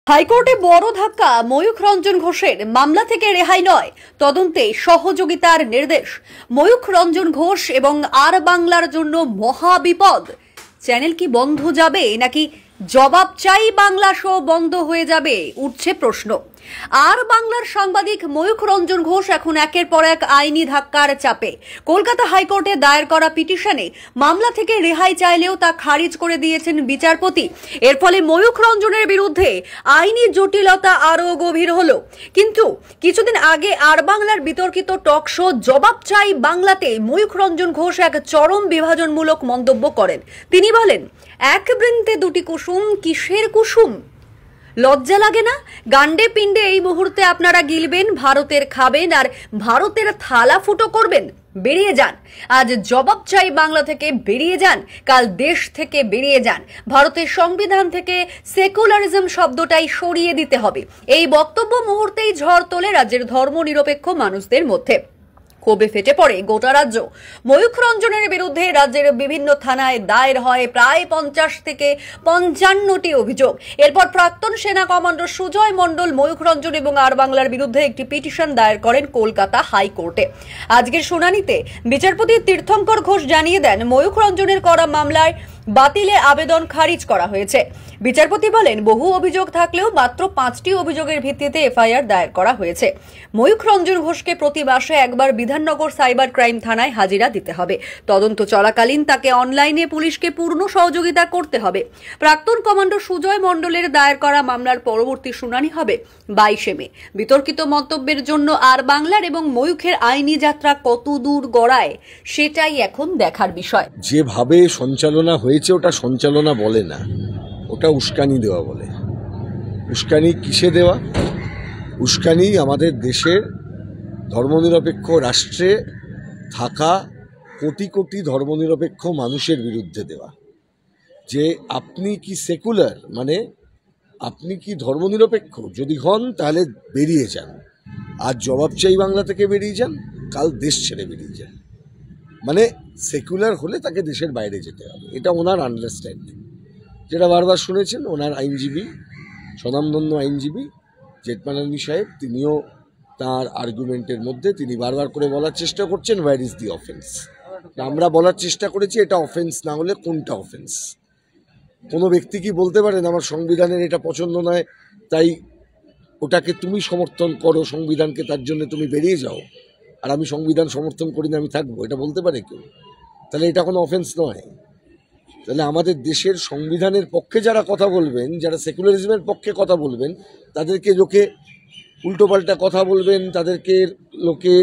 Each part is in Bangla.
হাইকোর্টে বড় ধাক্কা, ময়ূখ রঞ্জন ঘোষের মামলা থেকে রেহাই নয়, তদন্তে সহযোগিতার নির্দেশ। ময়ূখ রঞ্জন ঘোষ এবং আর বাংলার জন্য মহা বিপদ। চ্যানেল কি বন্ধ যাবে নাকি জবাব চাই বাংলা শো বন্ধ হয়ে যাবে, উঠছে প্রশ্ন। আর বাংলার সাংবাদিক ময়ূখ রঞ্জন ঘোষ এখন একের পর এক আইনি ধাক্কার চাপে। কলকাতা হাইকোর্টে দায়ের করা পিটিশনে মামলা থেকে রেহাই চাইলেও তা খারিজ করে দিয়েছেন বিচারপতি। এর ফলে ময়ূখ রঞ্জনের বিরুদ্ধে আইনি জটিলতা আরও গভীর হলো। কিন্তু কিছুদিন আগে আর বাংলার বিতর্কিত টক শো জবাব চাই বাংলাতে ময়ূখ রঞ্জন ঘোষ এক চরম বিভাজনমূলক মন্তব্য করেন। তিনি বলেন, এক বৃন্তে দুটি কুসুম, কিসের কুসুম? লজ্জা লাগে না? গান্ডে পিণ্ডে এই মুহূর্তে আপনারা গিলবেন, ভারতের খাবেন আর ভারতের থালা ফুটো করবেন। বেরিয়ে যান, আজ জবাব চাই বাংলা থেকে বেরিয়ে যান, কাল দেশ থেকে বেরিয়ে যান। ভারতের সংবিধান থেকে সেকুলারিজম শব্দটাই সরিয়ে দিতে হবে। এই বক্তব্য মুহূর্তেই ঝড় তোলে রাজ্যের ধর্মনিরপেক্ষ মানুষদের মধ্যে। ক্ষোভে ফেটে পড়ে গোটা রাজ্য। ময়ূখ রঞ্জনের বিরুদ্ধে রাজ্যের বিভিন্ন থানায় দায়ের হয় প্রায় 50 থেকে 55টি অভিযোগ। এরপর প্রাক্তন সেনা কমান্ডার সুজয় মণ্ডল ময়ূখ রঞ্জন এবং আর বাংলার বিরুদ্ধে একটি পিটিশন দায়ের করেন কলকাতা হাইকোর্টে। আজকের শুনানিতে বিচারপতি তীর্থঙ্কর ঘোষ জানিয়ে দেন, ময়ূখ রঞ্জনের করা মামলায় বাতিলে আবেদন খারিজ করা হয়েছে। বিচারপতি বলেন, বহু অভিযোগ থাকলেও মাত্র 5টি অভিযোগের ভিত্তিতে এফআইআর দায়ের করা হয়েছে। ময়ূখ রঞ্জন ঘোষকে প্রতি মাসে একবার বিধাননগর সাইবার ক্রাইম থানায় হাজিরা দিতে হবে। তদন্ত চলাকালীন তাকে অনলাইনে পুলিশকে পূর্ণ সহযোগিতা করতে হবে। প্রাক্তন কমান্ডার সুজয় মণ্ডলের দায়ের করা মামলার পরবর্তী শুনানি হবে 22 মে। বিতর্কিত মন্তব্যের জন্য আর বাংলার এবং ময়ূখের আইনি যাত্রা কত দূর গড়ায়, সেটাই এখন দেখার বিষয়। যেভাবে সঞ্চালনা হয়েছে ওটা সঞ্চালনা বলে না, ওটা উস্কানি দেওয়া বলে। উস্কানি কিসে দেওয়া? উস্কানি আমাদের দেশের ধর্মনিরপেক্ষ রাষ্ট্রে থাকা কোটি কোটি ধর্মনিরপেক্ষ মানুষের বিরুদ্ধে দেওয়া। যে আপনি কি সেকুলার, মানে আপনি কি ধর্মনিরপেক্ষ? যদি হন তাহলে বেরিয়ে যান, আজ জবাব চাই বাংলা থেকে বেরিয়ে যান, কাল দেশ ছেড়ে বেরিয়ে যান। মানে সেকুলার হলে তাকে দেশের বাইরে যেতে হবে, এটা ওনার আন্ডারস্ট্যান্ডিং। যেটা বারবার শুনেছেন, ওনার আইনজীবী, স্বনামধন্য আইনজীবী জেঠমালানি সাহেব, তিনিও তার আর্গুমেন্টের মধ্যে তিনি বারবার করে বলার চেষ্টা করছেন, হোয়ার ইজ দি অফেন্স। আমরা বলার চেষ্টা করেছি এটা অফেন্স না হলে কোনটা অফেন্স। কোনো ব্যক্তি কি বলতে পারেন আমার সংবিধানের এটা পছন্দ নয় তাই ওটাকে তুমি সমর্থন করো, সংবিধানকে, তার জন্য তুমি বেরিয়ে যাও, আর আমি সংবিধান সমর্থন করি না, আমি থাকবো? এটা বলতে পারে কেউ? তাহলে এটা কোনো অফেন্স নয়। তাহলে আমাদের দেশের সংবিধানের পক্ষে যারা কথা বলবেন, যারা সেকুলারিজমের পক্ষে কথা বলবেন, তাদেরকে লোকে উল্টোপাল্টা কথা বলবেন, তাদেরকে লোকে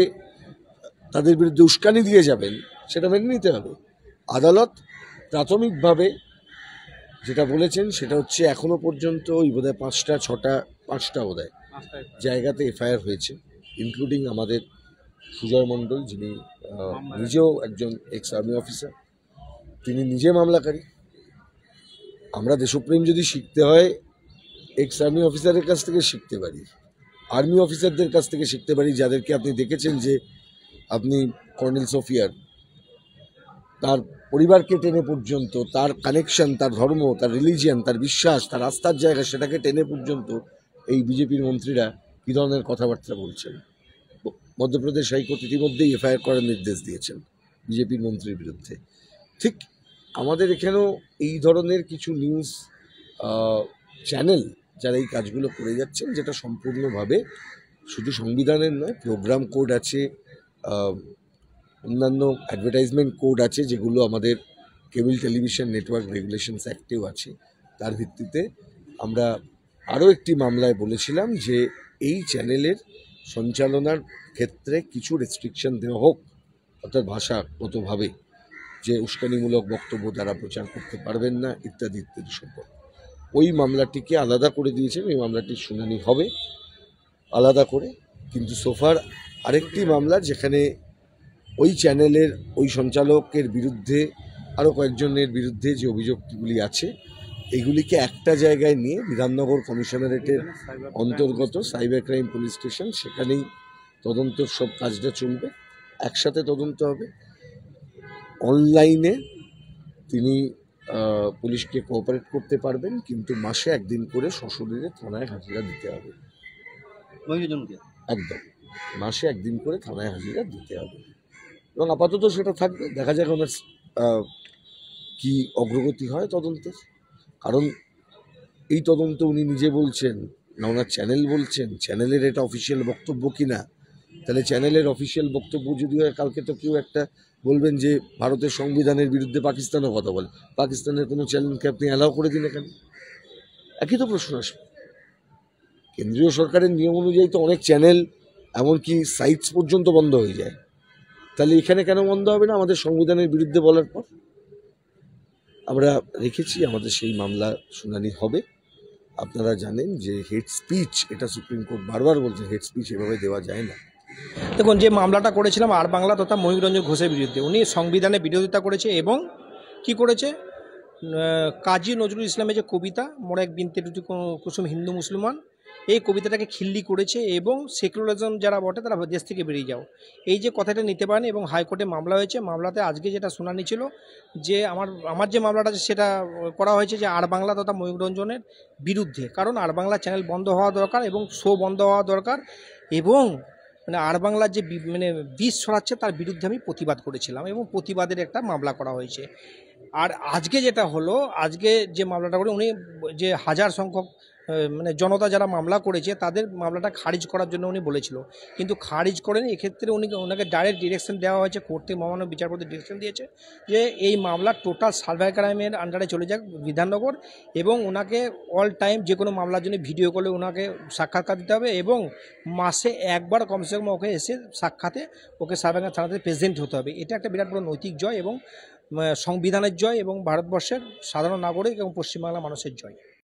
তাদের বিরুদ্ধে উস্কানি দিয়ে যাবেন, সেটা মেনে নিতে হবে। আদালত প্রাথমিকভাবে যেটা বলেছেন সেটা হচ্ছে এখনো পর্যন্ত ওই বোধহয় 5টা বোধহয় জায়গাতে এফআইআর হয়েছে, ইনক্লুডিং আমাদের সুজয় মণ্ডল, যিনি নিজেও একজন এক্স আর্মি অফিসার, তিনি নিজে মামলাকারী। আমরা দেশপ্রেম যদি শিখতে হয় এক্স আর্মি অফিসারের কাছ থেকে শিখতে পারি, আর্মি অফিসারদের কাছ থেকে শিখতে পারি, যাদেরকে আপনি দেখেছেন যে আপনি কর্নেল সোফিয়ার, তার পরিবারকে টেনে পর্যন্ত, তার কানেকশন, তার ধর্ম, তার রিলিজিয়ান, তার বিশ্বাস, তার আস্থার জায়গা, সেটাকে টেনে পর্যন্ত এই বিজেপির মন্ত্রীরা কী ধরনের কথাবার্তা বলছেন। মধ্যপ্রদেশ হাইকোর্ট ইতিমধ্যেই এফআইআর করার নির্দেশ দিয়েছেন বিজেপির মন্ত্রীর বিরুদ্ধে। ঠিক আমাদের এখানেও এই ধরনের কিছু নিউজ চ্যানেল যারা এই কাজগুলো করে যাচ্ছেন, যেটা সম্পূর্ণভাবে শুধু সংবিধানের নয়, প্রোগ্রাম কোড আছে, অন্যান্য অ্যাডভার্টাইজমেন্ট কোড আছে, যেগুলো আমাদের কেবল টেলিভিশন নেটওয়ার্ক রেগুলেশনস অ্যাক্টেও আছে। তার ভিত্তিতে আমরা আরও একটি মামলায় বলেছিলাম যে এই চ্যানেলের সঞ্চালনার ক্ষেত্রে কিছু রেস্ট্রিকশন দেওয়া হোক, অর্থাৎ ভাষাগতভাবে যে উস্কানিমূলক বক্তব্য তারা প্রচার করতে পারবেন না, ইত্যাদি ইত্যাদি সম্পর্ক। ওই মামলাটিকে আলাদা করে দিয়েছেন, ওই মামলাটির শুনানি হবে আলাদা করে। কিন্তু সোফার আরেকটি মামলা, যেখানে ওই চ্যানেলের ওই সঞ্চালকের বিরুদ্ধে আরও কয়েকজনের বিরুদ্ধে যে অভিযোগগুলি আছে, এগুলিকে একটা জায়গায় নিয়ে বিধাননগর কমিশনারেটের অন্তর্গত সাইবার ক্রাইম পুলিশ স্টেশন, সেখানেই তদন্তর সব কাজটা চলবে, একসাথে তদন্ত হবে। অনলাইনে তিনি পুলিশকে কোঅপারেট করতে পারবেন, কিন্তু মাসে একদিন করে সশরীরে থানায় হাজিরা দিতে হবে। একদম মাসে একদিন করে থানায় হাজিরা দিতে হবে, এবং আপাতত সেটা থাকবে। দেখা যাক ওনার কি অগ্রগতি হয় তদন্তের। কারণ এই তদন্ত উনি নিজে বলছেন না, ওনার চ্যানেল বলছেন, চ্যানেলের এটা অফিসিয়াল বক্তব্য কিনা। তাহলে চ্যানেলের অফিসিয়াল বক্তব্য যদি হয়, কালকে তো কেউ একটা বলবেন যে ভারতের সংবিধানের বিরুদ্ধে পাকিস্তানও কথা বলে, পাকিস্তানের কোনো চ্যানেলকে আপনি অ্যালাউ করে দিন এখানে? একই তো প্রশ্ন আসবে। কেন্দ্রীয় সরকারের নিয়ম অনুযায়ী তো অনেক চ্যানেল, এমনকি সাইটস পর্যন্ত বন্ধ হয়ে যায়। তাহলে এখানে কেন বন্ধ হবে না আমাদের সংবিধানের বিরুদ্ধে বলার পর? আমরা রেখেছি, আমাদের সেই মামলা শুনানি হবে। আপনারা জানেন যে হেড স্পিচ, এটা সুপ্রিম কোর্ট বারবার বলছে, হেড স্পিচ এভাবে দেওয়া যায় না। দেখুন, যে মামলাটা করেছিলাম আর বাংলা তথা ময়ূখ রঞ্জন ঘোষের বিরুদ্ধে, উনি সংবিধানের বিরোধিতা করেছে এবং কি করেছে, কাজী নজরুল ইসলামের যে কবিতা মোর এক বিনতে টুটি কুসুম হিন্দু মুসলমান, এই কবিতাটাকে খিল্লি করেছে এবং সেকুলারিজম যারা বটে তারা দেশ থেকে বেরিয়ে যাও, এই যে কথাটা নিতে পারেন। এবং হাইকোর্টে মামলা হয়েছে। মামলাতে আজকে যেটা শুনানি ছিল, যে আমার যে মামলাটা সেটা করা হয়েছে যে আর বাংলা তথা ময়ূখ রঞ্জনের বিরুদ্ধে। কারণ আর বাংলা চ্যানেল বন্ধ হওয়া দরকার এবং শো বন্ধ হওয়া দরকার, এবং মানে আর বাংলার যে বিষ ছড়াচ্ছে তার বিরুদ্ধে আমি প্রতিবাদ করেছিলাম এবং প্রতিবাদের একটা মামলা করা হয়েছে। আর আজকে যেটা হলো, আজকে যে মামলাটা করে উনি যে হাজার সংখ্যক মানে জনতা যারা মামলা করেছে তাদের মামলাটা খারিজ করার জন্য উনি বলেছিল, কিন্তু খারিজ করেন। এক্ষেত্রে ওনাকে ডাইরেক্ট ডিরেকশন দেওয়া হয়েছে, কোর্ট থেকে মহামান্য বিচারপতি ডিরেকশন দিয়েছে যে এই মামলা টোটাল সার্ভার ক্রাইমের আন্ডারে চলে যাক বিধাননগর, এবং ওনাকে অল টাইম যে কোনো মামলার জন্য ভিডিও কলে ওনাকে সাক্ষাৎকার দিতে হবে, এবং মাসে একবার কমসে কম ওকে এসে সাক্ষাতে ওকে সার্ভার থানাতে প্রেজেন্ট হতে হবে। এটা একটা বিরাট বড় নৈতিক জয় এবং সংবিধানের জয় এবং ভারতবর্ষের সাধারণ নাগরিক এবং পশ্চিমবাংলার মানুষের জয়।